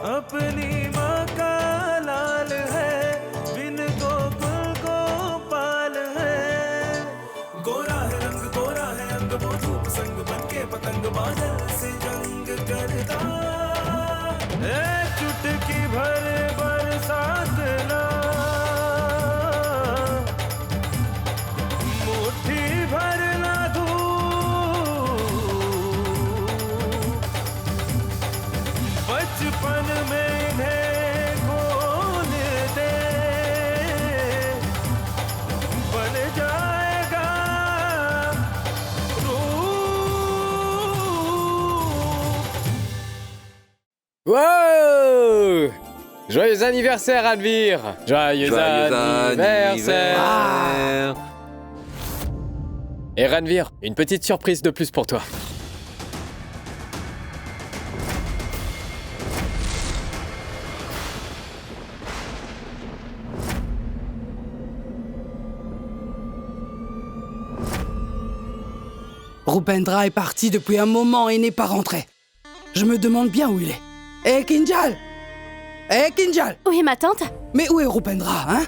अपनी माँ का लाल है, बिन गोकुल गोपाल है। गोरा है रंग, गोरा है अंग, वो धूप संग बनके पतंग बादल से जंग करता। चुटकी भर बरसात ना, मुट्ठी भर ना धूप, बचपन में इन्हें खोल दे, बन जाएगा रूप। Wow! Joyeux anniversaire, Ranveer! Joyeux anniversaire! Et Ranveer, une petite surprise de plus pour toi. Rupendra est parti depuis un moment et n'est pas rentré. Je me demande bien où il est. Hé, Kinjal! Hé, Kinjal! Oui, ma tante? Mais où est Rupendra, hein?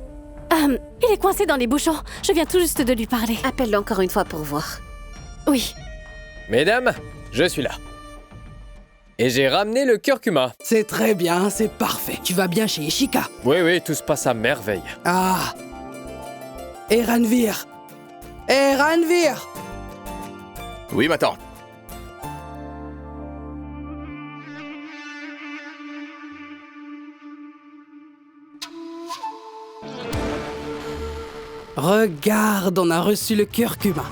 Il est coincé dans les bouchons. Je viens tout juste de lui parler. Appelle-le encore une fois pour voir. Oui. Mesdames, je suis là. Et j'ai ramené le curcuma. C'est très bien, c'est parfait. Tu vas bien chez Ishika? Oui, oui, tout se passe à merveille. Ah! Et Ranveer! Hé, Ranveer! Oui, ma tante. Regarde, on a reçu le curcuma.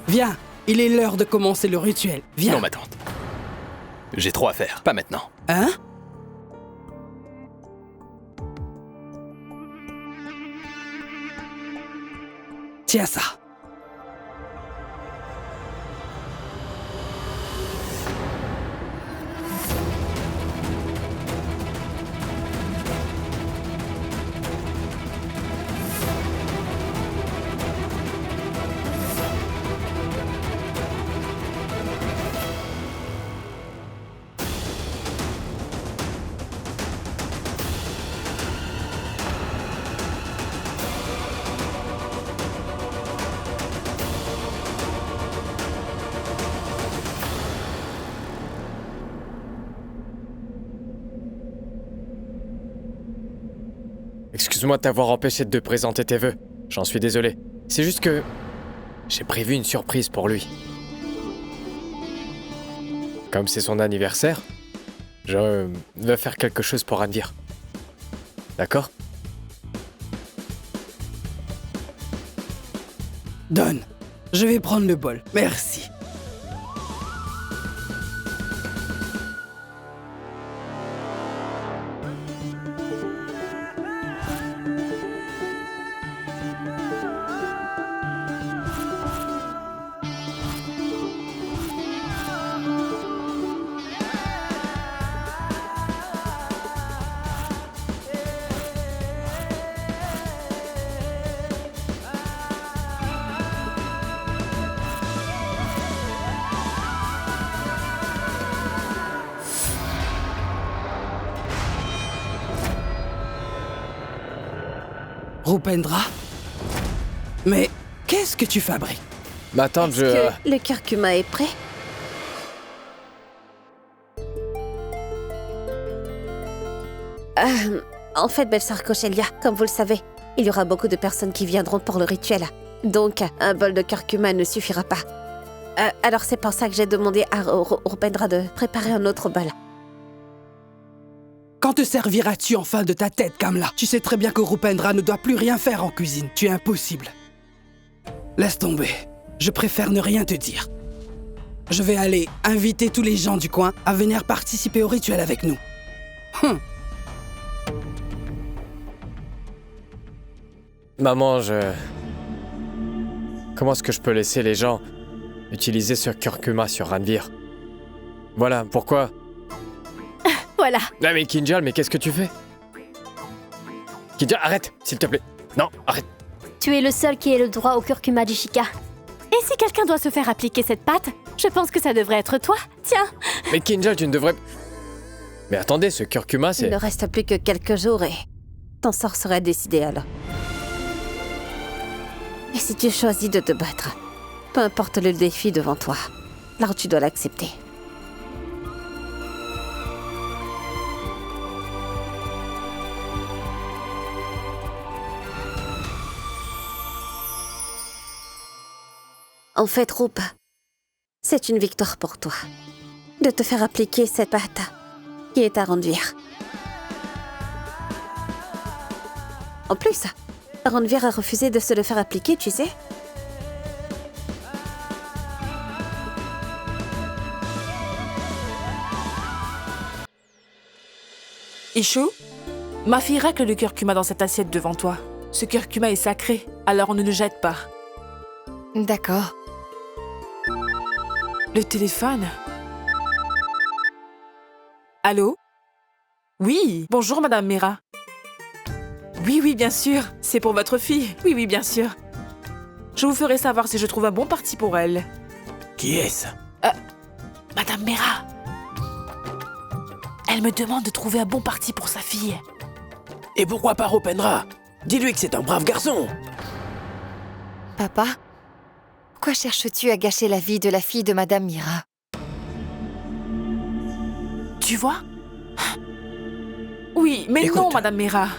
Viens, il est l'heure de commencer le rituel. Viens. Non, ma tante. J'ai trop à faire, pas maintenant. Hein? Tiens ça. Excuse-moi de t'avoir empêché de te présenter tes vœux. J'en suis désolé. C'est juste que... j'ai prévu une surprise pour lui. Comme c'est son anniversaire, je veux faire quelque chose pour Ranveer. D'accord? Donne. Je vais prendre le bol. Merci. Rupendra? Mais qu'est-ce que tu fabriques? Ma tante, Est-ce que le curcuma est prêt? En fait, Belle-Sœur Cauchelia, comme vous le savez, il y aura beaucoup de personnes qui viendront pour le rituel. Donc, un bol de curcuma ne suffira pas. Alors c'est pour ça que j'ai demandé à Rupendra de préparer un autre bol. Quand te serviras-tu enfin de ta tête, Kamla? Tu sais très bien que Rupendra ne doit plus rien faire en cuisine. Tu es impossible. Laisse tomber. Je préfère ne rien te dire. Je vais aller inviter tous les gens du coin à venir participer au rituel avec nous. Maman, comment est-ce que je peux laisser les gens utiliser ce curcuma sur Ranveer? Voilà, pourquoi? Voilà. Ah mais Kinjal, mais qu'est-ce que tu fais? Kinjal, arrête, s'il te plaît. Non, arrête. Tu es le seul qui ait le droit au curcuma d'Ishika. Et si quelqu'un doit se faire appliquer cette pâte, je pense que ça devrait être toi. Tiens. Mais Kinjal, tu ne devrais... Mais attendez, ce curcuma, Il c'est... ne reste plus que quelques jours et ton sort sera décidé alors. Et si tu choisis de te battre, peu importe le défi devant toi, alors tu dois l'accepter. En fait, Rupa, c'est une victoire pour toi de te faire appliquer cette pâte qui est à Ranveer. En plus, Ranveer a refusé de se le faire appliquer, tu sais. Ishu, ma fille racle le curcuma dans cette assiette devant toi. Ce curcuma est sacré, alors on ne le jette pas. D'accord. Le téléphone. Allô? Oui, bonjour Madame Mira. Oui, bien sûr, c'est pour votre fille. Oui, bien sûr. Je vous ferai savoir si je trouve un bon parti pour elle. Qui est-ce? Madame Mira. Elle me demande de trouver un bon parti pour sa fille. Et pourquoi pas Rupendra? Dis-lui que c'est un brave garçon. Papa, pourquoi cherches-tu à gâcher la vie de la fille de Madame Mira? Tu vois? Oui, mais Écoute. non, Madame Mira.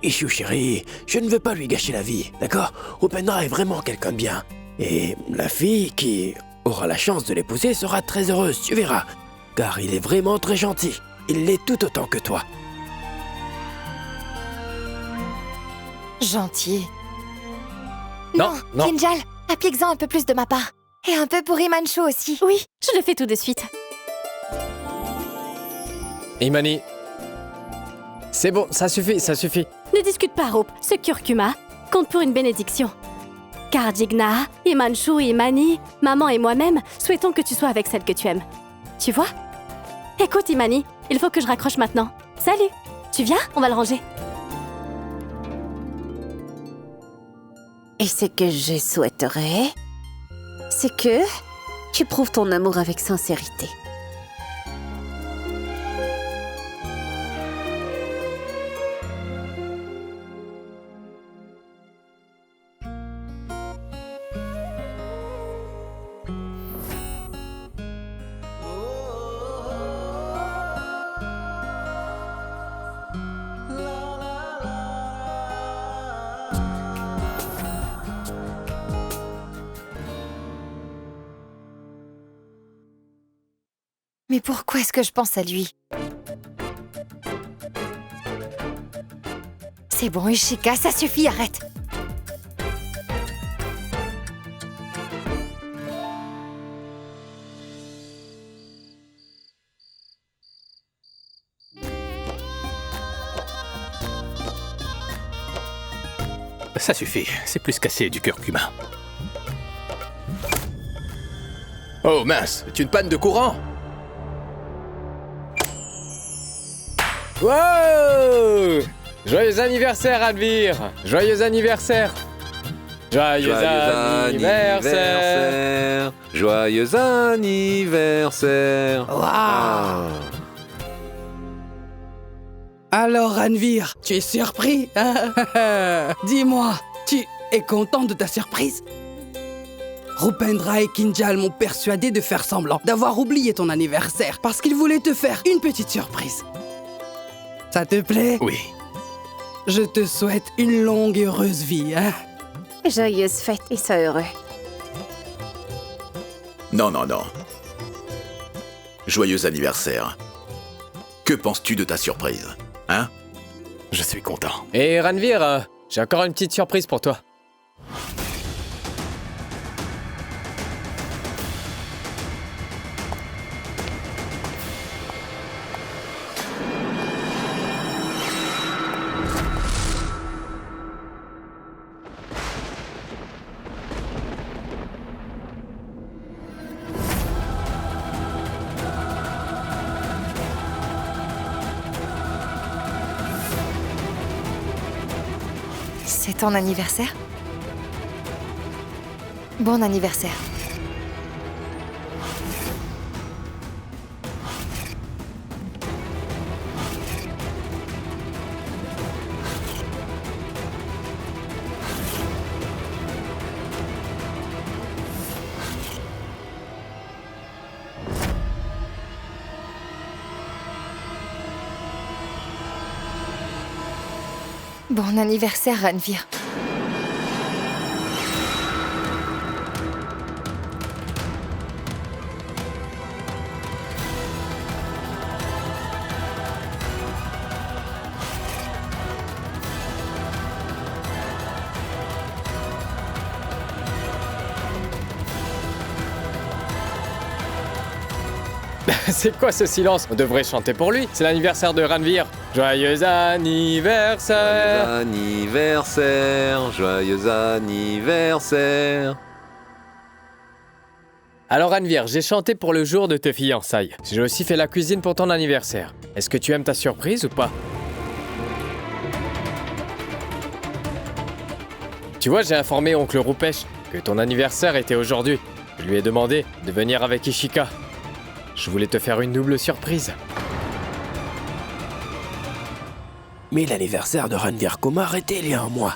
Ishu chérie, je ne veux pas lui gâcher la vie, d'accord? Rupendra est vraiment quelqu'un de bien. Et la fille qui aura la chance de l'épouser sera très heureuse, tu verras. Car il est vraiment très gentil. Il l'est tout autant que toi. Gentil. Non, non. Kinjal, applique-en un peu plus de ma part. Et un peu pour Himanshu aussi. Oui, je le fais tout de suite. Imani. C'est bon, ça suffit, ça suffit. Ne discute pas, Rup. Ce curcuma compte pour une bénédiction. Car Jigna, Himanshu et Imani, maman et moi-même souhaitons que tu sois avec celle que tu aimes. Tu vois? Écoute, Imani, il faut que je raccroche maintenant. Salut! Tu viens? On va le ranger. Et ce que je souhaiterais, c'est que tu prouves ton amour avec sincérité. Mais pourquoi est-ce que je pense à lui? C'est bon, Ishika, ça suffit, arrête. Ça suffit, c'est plus qu'assez du curcuma. Oh mince, c'est une panne de courant? Wow! Joyeux anniversaire, Ranveer! Joyeux anniversaire! Joyeux anniversaire! Joyeux anniversaire! Waouh! Alors, Ranveer, tu es surpris, hein? Dis-moi, tu es content de ta surprise? Rupendra et Kinjal m'ont persuadé de faire semblant d'avoir oublié ton anniversaire parce qu'ils voulaient te faire une petite surprise. Ça te plaît? Oui. Je te souhaite une longue et heureuse vie, hein? Joyeuse fête et sois heureux. Non. Joyeux anniversaire. Que penses-tu de ta surprise, hein? Je suis content. Et Ranveer, j'ai encore une petite surprise pour toi. C'est ton anniversaire? Bon anniversaire. Bon anniversaire, Ranvir. C'est quoi ce silence? On devrait chanter pour lui. C'est l'anniversaire de Ranvir. Joyeux anniversaire. Joyeux anniversaire. Alors Ranvir, j'ai chanté pour le jour de tes fiançailles. J'ai aussi fait la cuisine pour ton anniversaire. Est-ce que tu aimes ta surprise ou pas? Tu vois, j'ai informé oncle Rupesh que ton anniversaire était aujourd'hui. Je lui ai demandé de venir avec Ishika. Je voulais te faire une double surprise. Mais l'anniversaire de Ranvir Kumar était il y a un mois.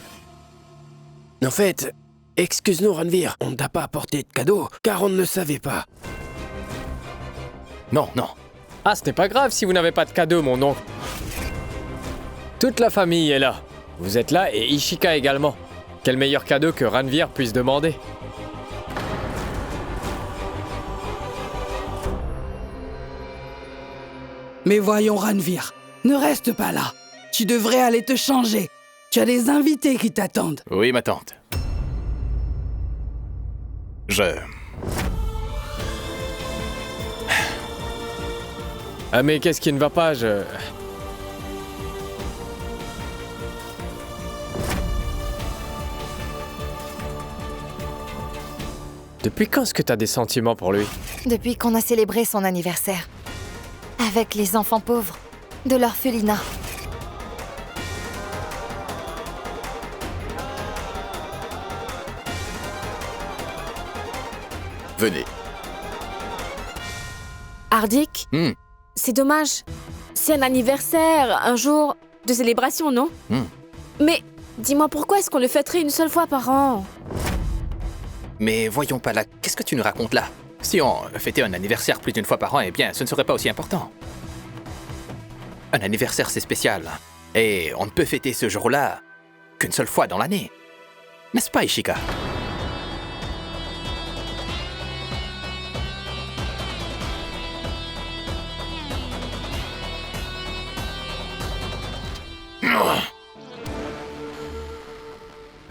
En fait, excuse-nous Ranvir, on ne t'a pas apporté de cadeau, car on ne le savait pas. Non, non. Ah, ce n'est pas grave si vous n'avez pas de cadeau, mon oncle. Toute la famille est là. Vous êtes là et Ishika également. Quel meilleur cadeau que Ranvir puisse demander? Mais voyons, Ranvir, ne reste pas là. Tu devrais aller te changer. Tu as des invités qui t'attendent. Oui, ma tante. Ah mais qu'est-ce qui ne va pas, Depuis quand est-ce que t'as des sentiments pour lui? Depuis qu'on a célébré son anniversaire. Avec les enfants pauvres de l'orphelinat. Venez. Hardik, c'est dommage. C'est un anniversaire, un jour de célébration, non? Mais dis-moi, pourquoi est-ce qu'on le fêterait une seule fois par an? Mais voyons pas là, qu'est-ce que tu nous racontes là? Si on fêtait un anniversaire plus d'une fois par an, eh bien, ce ne serait pas aussi important. Un anniversaire, c'est spécial. Et on ne peut fêter ce jour-là qu'une seule fois dans l'année. N'est-ce pas, Ishika?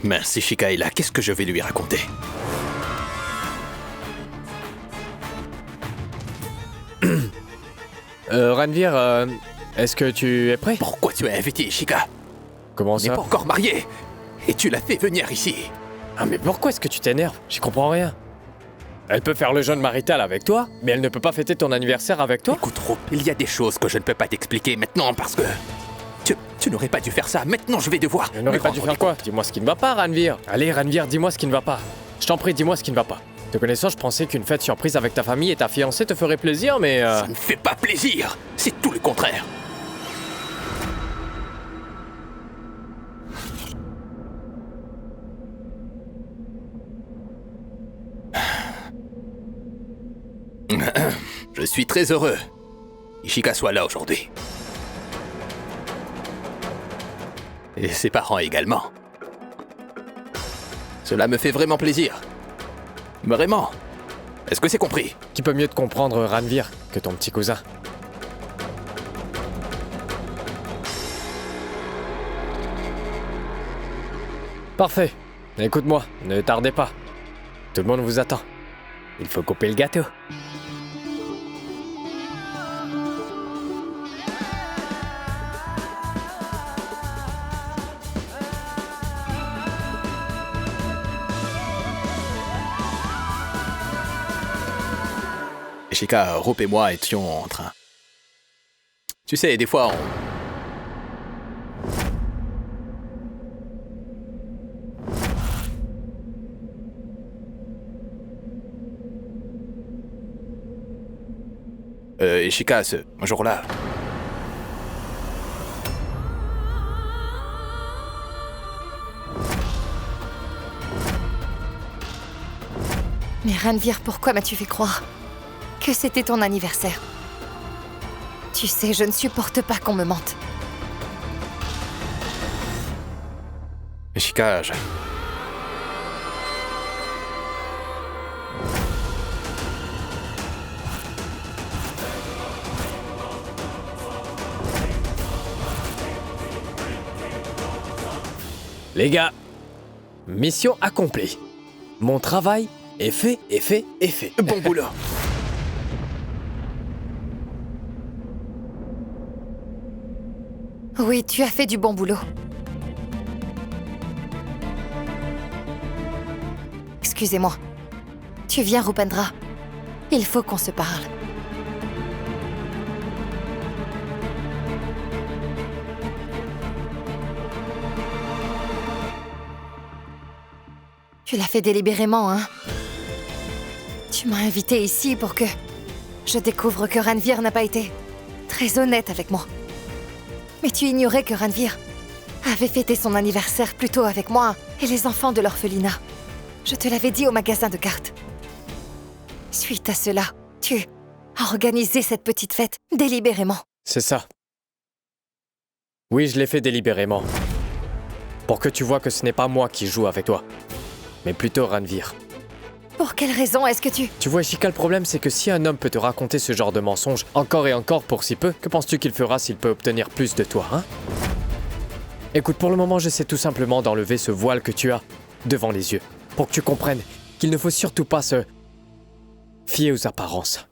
Mince, Ishika est là, qu'est-ce que je vais lui raconter? Ranvir, est-ce que tu es prêt? Pourquoi tu as invité Ishika? Comment On n'est ça? pas encore mariés. Et tu l'as fait venir ici. Ah mais pourquoi est-ce que tu t'énerves? J'y comprends rien. Elle peut faire le jeûne marital avec toi, mais elle ne peut pas fêter ton anniversaire avec toi? Écoute, Rup, il y a des choses que je ne peux pas t'expliquer maintenant parce que... Tu n'aurais pas dû faire ça. Maintenant, je vais devoir... Je n'aurais pas dû faire quoi? Dis-moi ce qui ne va pas, Ranvir. Allez, Ranvir, dis-moi ce qui ne va pas. Je t'en prie, dis-moi ce qui ne va pas. Te connaissant, je pensais qu'une fête surprise avec ta famille et ta fiancée te ferait plaisir, mais... Ça ne fait pas plaisir. C'est tout le contraire. Je suis très heureux. Ishika soit là aujourd'hui. Et ses parents également. Cela me fait vraiment plaisir. Vraiment. Est-ce que c'est compris? Qui peut mieux te comprendre, Ranvir, que ton petit cousin? Parfait. Écoute-moi, ne tardez pas. Tout le monde vous attend. Il faut couper le gâteau. Ishika, Rup et moi étions en train... Tu sais, des fois, Ishika, ce jour-là... Mais Ranvir, pourquoi m'as-tu fait croire que c'était ton anniversaire? Tu sais, je ne supporte pas qu'on me mente. Ishika, Les gars, mission accomplie. Mon travail est fait, est fait, est fait. Bon boulot. Oui, tu as fait du bon boulot. Excusez-moi. Tu viens, Rupendra. Il faut qu'on se parle. Tu l'as fait délibérément, hein? Tu m'as invité ici pour que je découvre que Ranveer n'a pas été très honnête avec moi. Mais tu ignorais que Ranveer avait fêté son anniversaire plus tôt avec moi et les enfants de l'orphelinat. Je te l'avais dit au magasin de cartes. Suite à cela, tu as organisé cette petite fête délibérément. C'est ça. Oui, je l'ai fait délibérément. Pour que tu vois que ce n'est pas moi qui joue avec toi, mais plutôt Ranveer. Pour quelle raison est-ce que tu... Tu vois, Ishika, le problème, c'est que si un homme peut te raconter ce genre de mensonges encore et encore pour si peu, que penses-tu qu'il fera s'il peut obtenir plus de toi, hein? Écoute, pour le moment, j'essaie tout simplement d'enlever ce voile que tu as devant les yeux, pour que tu comprennes qu'il ne faut surtout pas se fier aux apparences.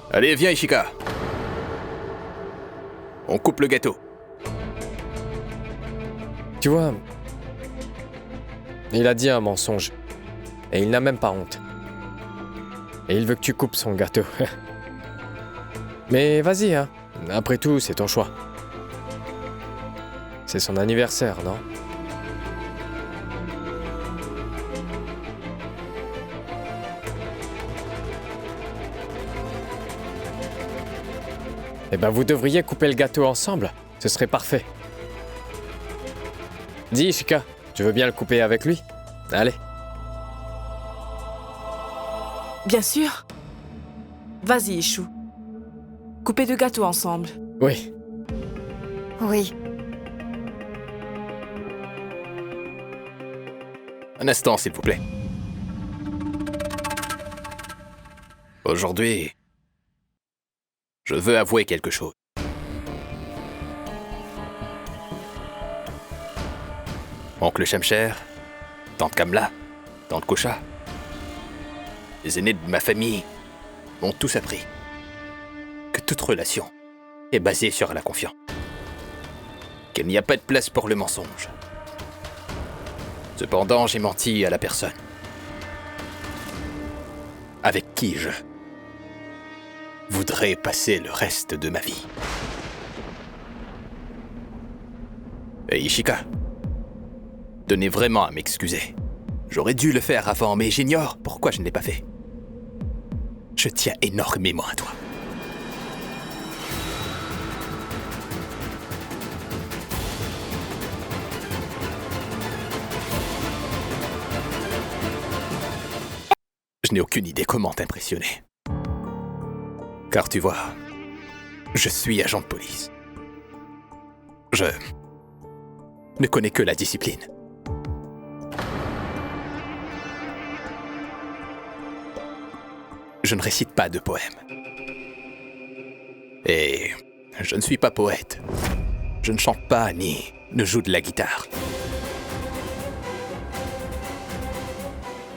Allez, viens, Ishika. On coupe le gâteau. Tu vois, il a dit un mensonge. Et il n'a même pas honte. Et il veut que tu coupes son gâteau. Mais vas-y, hein. Après tout, c'est ton choix. C'est son anniversaire, non? Eh ben, vous devriez couper le gâteau ensemble. Ce serait parfait. Dis, Ishika, tu veux bien le couper avec lui? Allez. Bien sûr. Vas-y, Ishu. Coupez deux gâteaux ensemble. Oui. Oui. Un instant, s'il vous plaît. Aujourd'hui, je veux avouer quelque chose. Oncle Shamsher, tante Kamla, tante Kosha, les aînés de ma famille m'ont tous appris que toute relation est basée sur la confiance. Qu'il n'y a pas de place pour le mensonge. Cependant, j'ai menti à la personne avec qui je voudrais passer le reste de ma vie. Et Ishika, tenez vraiment à m'excuser. J'aurais dû le faire avant, mais j'ignore pourquoi je ne l'ai pas fait. Je tiens énormément à toi. Je n'ai aucune idée comment t'impressionner. Car tu vois, je suis agent de police. Je ne connais que la discipline. Je ne récite pas de poèmes. Et je ne suis pas poète. Je ne chante pas ni ne joue de la guitare.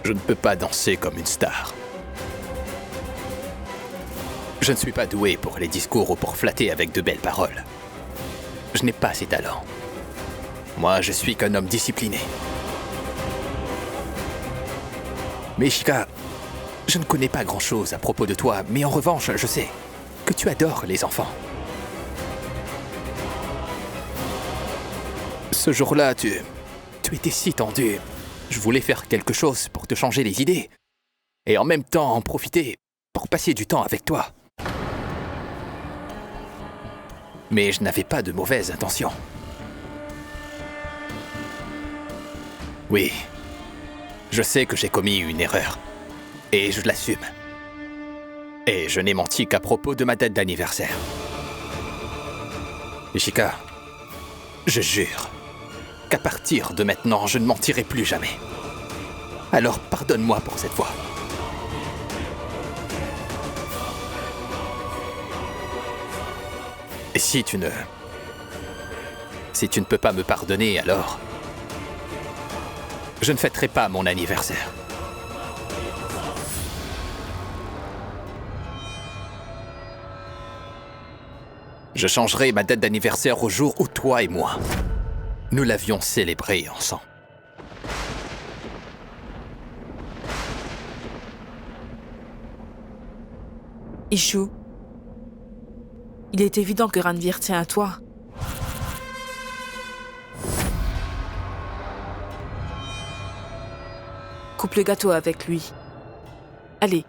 Je ne peux pas danser comme une star. Je ne suis pas doué pour les discours ou pour flatter avec de belles paroles. Je n'ai pas ces talents. Moi, je suis qu'un homme discipliné. Mais Ishika, je ne connais pas grand-chose à propos de toi, mais en revanche, je sais que tu adores les enfants. Ce jour-là, tu étais si tendu. Je voulais faire quelque chose pour te changer les idées. Et en même temps, en profiter pour passer du temps avec toi. Mais je n'avais pas de mauvaises intentions. Oui, je sais que j'ai commis une erreur. Et je l'assume. Et je n'ai menti qu'à propos de ma date d'anniversaire. Ishika, je jure qu'à partir de maintenant, je ne mentirai plus jamais. Alors pardonne-moi pour cette fois. Et si tu ne peux pas me pardonner, alors je ne fêterai pas mon anniversaire. Je changerai ma date d'anniversaire au jour où toi et moi, nous l'avions célébré ensemble. Ishu, il est évident que Ranveer tient à toi. Coupe le gâteau avec lui. Allez,